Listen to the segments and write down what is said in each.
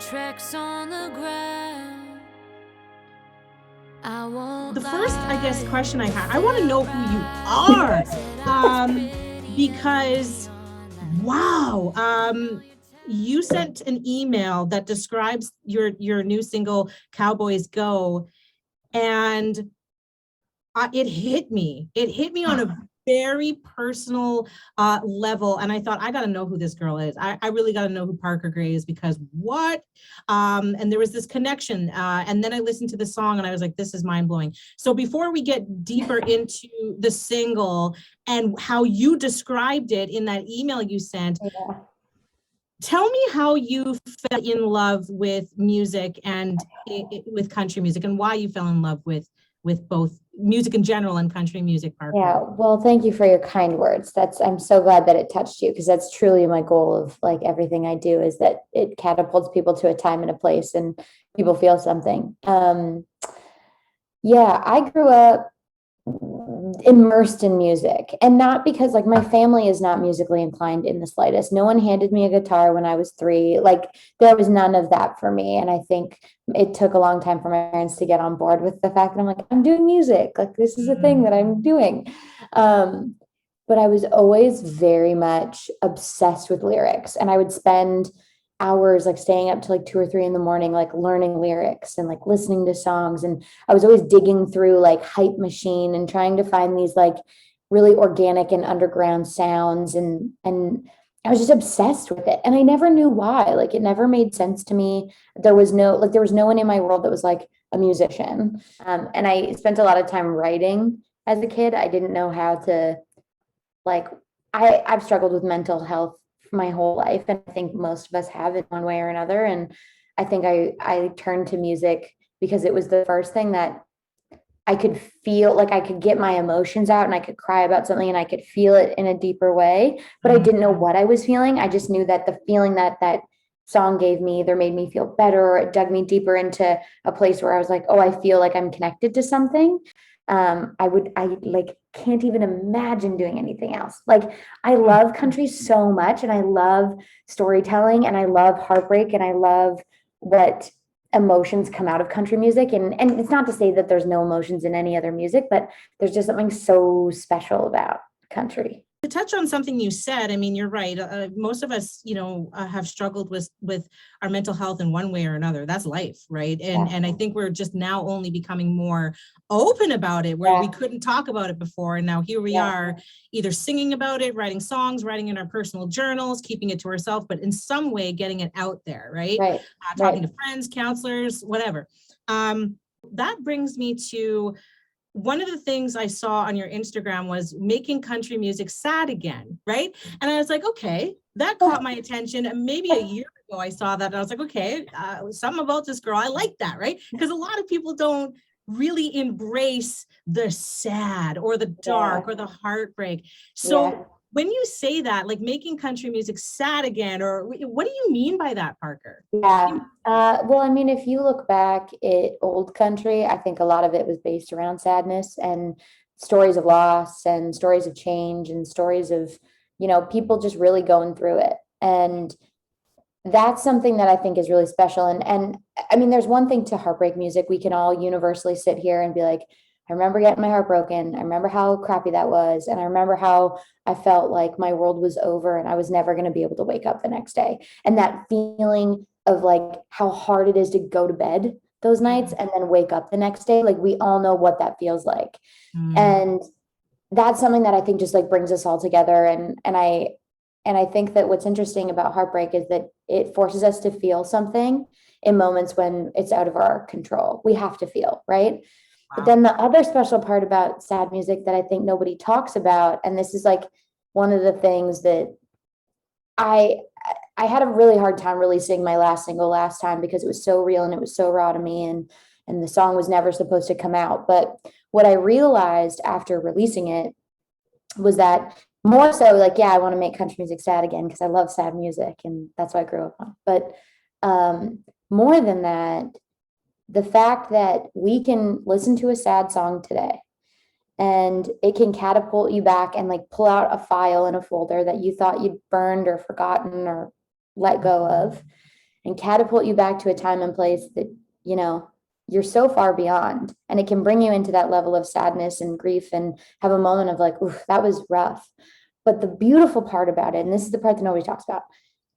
tracks on the ground. I won't The first, I guess, lie question I and had, I want to feel know who you are. proud. Said I'd Um, spit because on wow, you sent an email that describes your new single Cowboys Go, and it hit me. It hit me on a very personal level. And I thought, I got to know who this girl is. I really got to know who Parker Graye is, because what? And there was this connection. And then I listened to the song and I was like, this is mind blowing. So before we get deeper into the single and how you described it in that email you sent, Yeah. tell me how you fell in love with music and with country music, and why you fell in love with both music in general and country music, Parker. Yeah, well, thank you for your kind words. I'm so glad that it touched you, because that's truly my goal of like everything I do, is that it catapults people to a time and a place and people feel something. Yeah, I grew up immersed in music, and not because like my family is not musically inclined in the slightest. No one handed me a guitar when I was 3. Like there was none of that for me. And I think it took a long time for my parents to get on board with the fact that I'm like, I'm doing music. Like this is a thing that I'm doing. But I was always very much obsessed with lyrics, and I would spend hours like staying up to like 2 or 3 in the morning, like learning lyrics and like listening to songs. And I was always digging through like Hype Machine and trying to find these like really organic and underground sounds. And I was just obsessed with it. And I never knew why. Like it never made sense to me. There was no one in my world that was like a musician. And I spent a lot of time writing as a kid. I didn't know how to like I've struggled with mental health my whole life, and I think most of us have in one way or another. And I think I turned to music because it was the first thing that I could feel, like I could get my emotions out and I could cry about something and I could feel it in a deeper way, but I didn't know what I was feeling. I just knew that the feeling that that song gave me either made me feel better or it dug me deeper into a place where I was like, oh, I feel like I'm connected to something. I like can't even imagine doing anything else. Like I love country so much, and I love storytelling, and I love heartbreak, and I love what emotions come out of country music. And it's not to say that there's no emotions in any other music, but there's just something so special about country. To touch on something you said, I mean, you're right. Most of us, have struggled with our mental health in one way or another. That's life, right? And I think we're just now only becoming more open about it, where we couldn't talk about it before, and now here we are, either singing about it, writing songs, writing in our personal journals, keeping it to ourselves, but in some way getting it out there, right? Talking to friends, counselors, whatever. That brings me to one of the things I saw on your Instagram was making country music sad again, right? And I was like, okay, that caught my attention. And maybe a year ago I saw that and I was like, okay, something about this girl, I like that, right? Because a lot of people don't really embrace the sad or the dark or the heartbreak. So when you say that, like making country music sad again, or what do you mean by that, Parker? Yeah. Well, I mean, if you look back at old country, I think a lot of it was based around sadness and stories of loss and stories of change and stories of, people just really going through it. And that's something that I think is really special. And I mean, there's one thing to heartbreak music. We can all universally sit here and be like, I remember getting my heart broken. I remember how crappy that was. And I remember how I felt like my world was over and I was never going to be able to wake up the next day. And that feeling of like how hard it is to go to bed those nights and then wake up the next day. Like we all know what that feels like. And that's something that I think just like brings us all together. And I think that what's interesting about heartbreak is that it forces us to feel something in moments when it's out of our control. We have to feel, right? But then the other special part about sad music that I think nobody talks about, and this is like one of the things that I had a really hard time releasing my last single last time because it was so real and it was so raw to me, and the song was never supposed to come out. But what I realized after releasing it was that more so like, yeah, I want to make country music sad again because I love sad music and that's what I grew up on. But more than that, the fact that we can listen to a sad song today and it can catapult you back and like pull out a file in a folder that you thought you'd burned or forgotten or let go of, and catapult you back to a time and place that, you know, you're so far beyond, and it can bring you into that level of sadness and grief and have a moment of like, oof, that was rough. But the beautiful part about it, and this is the part that nobody talks about,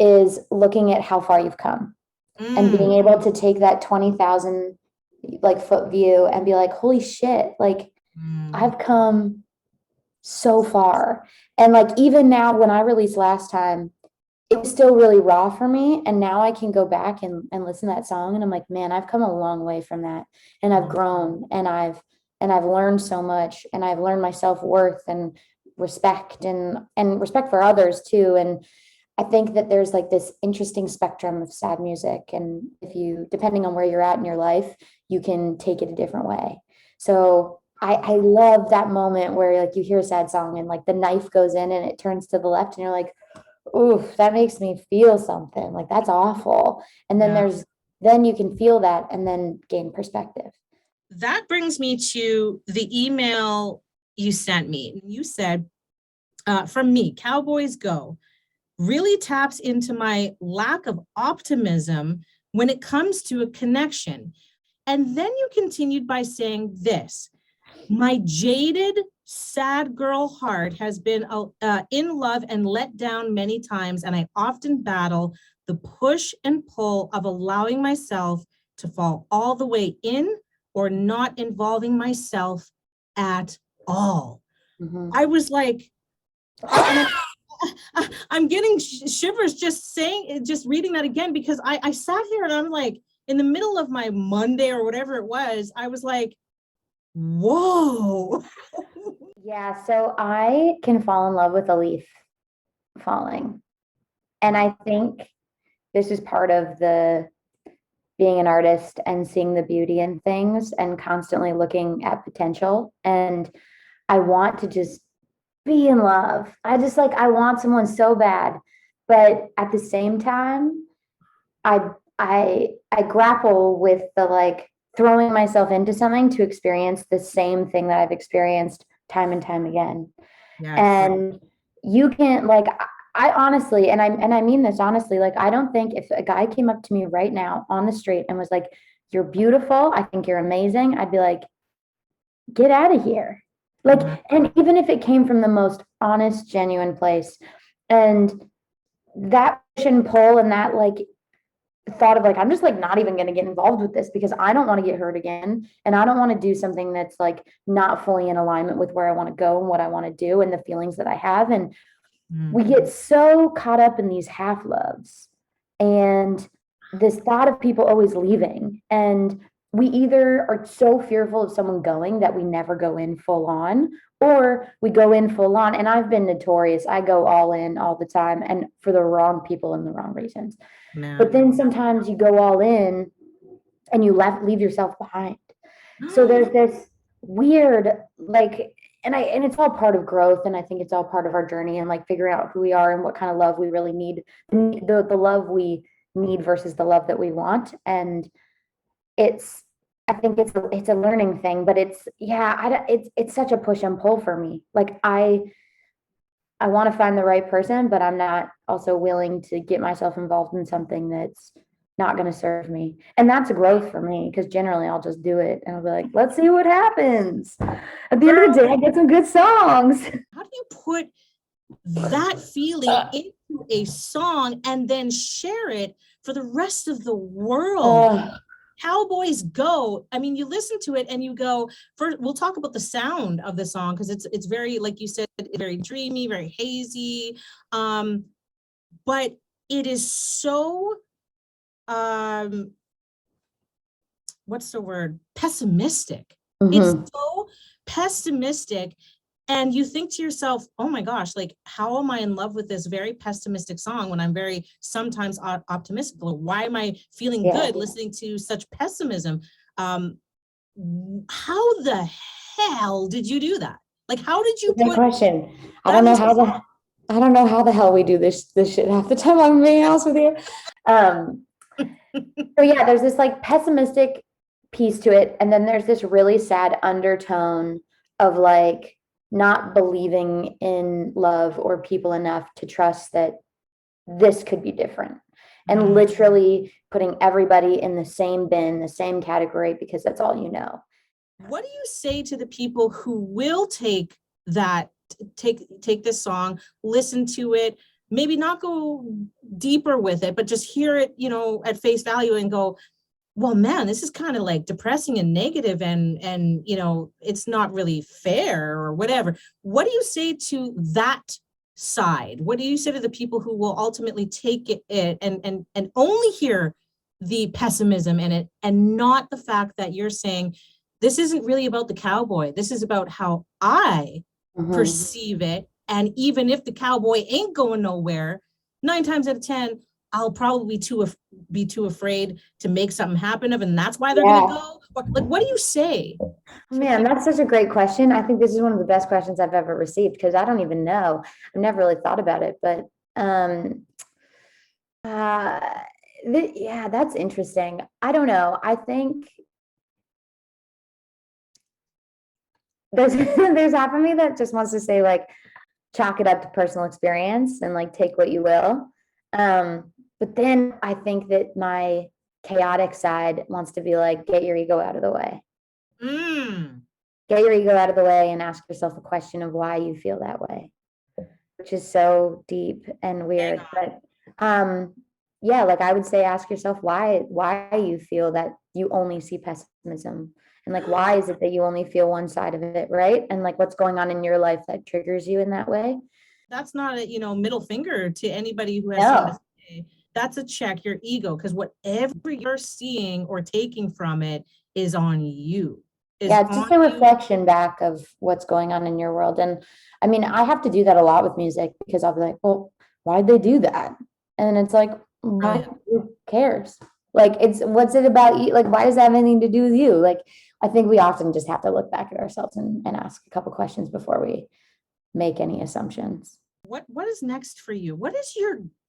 is looking at how far you've come and being able to take that 20,000 like foot view and be like, holy shit, like I've come so far. And like, even now when I released last time, it was still really raw for me. And now I can go back and listen to that song. And I'm like, man, I've come a long way from that. And I've grown and I've learned so much, and I've learned my self-worth and respect and respect for others too. And I think that there's like this interesting spectrum of sad music. And if you, depending on where you're at in your life, you can take it a different way. So I love that moment where like you hear a sad song and like the knife goes in and it turns to the left and you're like, oof, that makes me feel something. Like that's awful. And then then you can feel that and then gain perspective. That brings me to the email you sent me. You said, from me, Cowboys Go really taps into my lack of optimism when it comes to a connection. And then you continued by saying this: my jaded, sad girl heart has been in love and let down many times, and I often battle the push and pull of allowing myself to fall all the way in or not involving myself at all. I was like, I'm getting shivers just reading that again, because I sat here and I'm like, in the middle of my Monday or whatever it was, I was like, whoa. Yeah, so I can fall in love with a leaf falling. And I think this is part of the being an artist and seeing the beauty in things and constantly looking at potential. And I want to just be in love. I want someone so bad. But at the same time, I grapple with the like throwing myself into something to experience the same thing that I've experienced time and time again. Yes. And you can like, I honestly, and I mean this honestly, like I don't think if a guy came up to me right now on the street and was like, you're beautiful, I think you're amazing, I'd be like, get out of here. Like, and even if it came from the most honest, genuine place, and that push and pull and that like thought of like, I'm just like not even going to get involved with this because I don't want to get hurt again. And I don't want to do something that's like not fully in alignment with where I want to go and what I want to do and the feelings that I have. And we get so caught up in these half loves and this thought of people always leaving. And we either are so fearful of someone going that we never go in full on, or we go in full on. And I've been notorious. I go all in all the time and for the wrong people and the wrong reasons. But then sometimes you go all in and you leave yourself behind. So there's this weird, like, and it's all part of growth. And I think it's all part of our journey and like figuring out who we are and what kind of love we really need, the love we need versus the love that we want. And I think it's a learning thing, but it's such a push and pull for me. Like I want to find the right person, but I'm not also willing to get myself involved in something that's not going to serve me. And that's growth for me, because generally I'll just do it and I'll be like, let's see what happens. At the end of the day, I get some good songs. How do you put that feeling into a song and then share it for the rest of the world? Cowboys Go. I mean, you listen to it and you go, first, we'll talk about the sound of the song, because it's very, like you said, very dreamy, very hazy. But it is so, what's the word? Pessimistic. It's so pessimistic. And you think to yourself, oh my gosh, like, how am I in love with this very pessimistic song when I'm very sometimes optimistic? Why am I feeling good listening to such pessimism? How the hell did you do that? Like, how did you Good question. I don't know how the hell we do this shit half the time, I'm being honest with you. So yeah, there's this like pessimistic piece to it. And then there's this really sad undertone of like not believing in love or people enough to trust that this could be different. and literally putting everybody in the same bin, the same category, because that's all you know. What do you say to the people who will take this song, listen to it, maybe not go deeper with it, but just hear it, at face value and go, well, man, this is kind of like depressing and negative and it's not really fair or whatever. What do you say to that side? What do you say to the people who will ultimately take it and only hear the pessimism in it and not the fact that you're saying, this isn't really about the cowboy. This is about how I perceive it. And even if the cowboy ain't going nowhere, 9 times out of 10, I'll probably be too afraid to make something happen of, and that's why they're going to go. Or, like, what do you say? Man, that's such a great question. I think this is one of the best questions I've ever received, because I don't even know. I've never really thought about it, but yeah, that's interesting. I don't know. I think there's half of me that just wants to say, like, chalk it up to personal experience and like take what you will. But then I think that my chaotic side wants to be like, get your ego out of the way. Get your ego out of the way and ask yourself a question of why you feel that way, which is so deep and weird. But yeah, like I would say, ask yourself why you feel that you only see pessimism. And like, why is it that you only feel one side of it, right? And like, what's going on in your life that triggers you in that way? That's not a, middle finger to anybody who has something to say. That's a check your ego, because whatever you're seeing or taking from it is on you. Yeah, it's just a reflection back of what's going on in your world. And I mean, I have to do that a lot with music, because I'll be like, well, why'd they do that? And it's like, who cares? Like, what's it about you? Like, why does that have anything to do with you? Like, I think we often just have to look back at ourselves and ask a couple questions before we make any assumptions. What is next for you? What is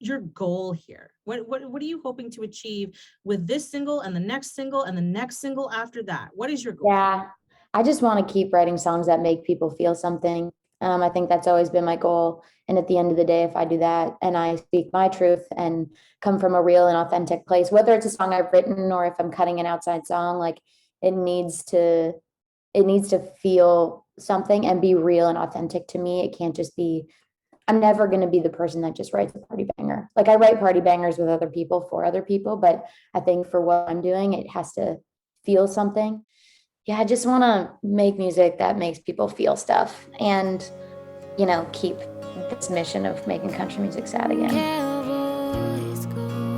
your goal here? What are you hoping to achieve with this single and the next single and the next single after that? What is your goal? Yeah, I just want to keep writing songs that make people feel something. I think that's always been my goal. And at the end of the day, if I do that and I speak my truth and come from a real and authentic place, whether it's a song I've written or if I'm cutting an outside song, like it needs to feel something and be real and authentic to me. It can't just be, I'm never going to be the person that just writes a party banger. Like I write party bangers with other people for other people, but I think for what I'm doing, it has to feel something. Yeah, I just want to make music that makes people feel stuff and, keep this mission of making country music sad again. Cowboys go.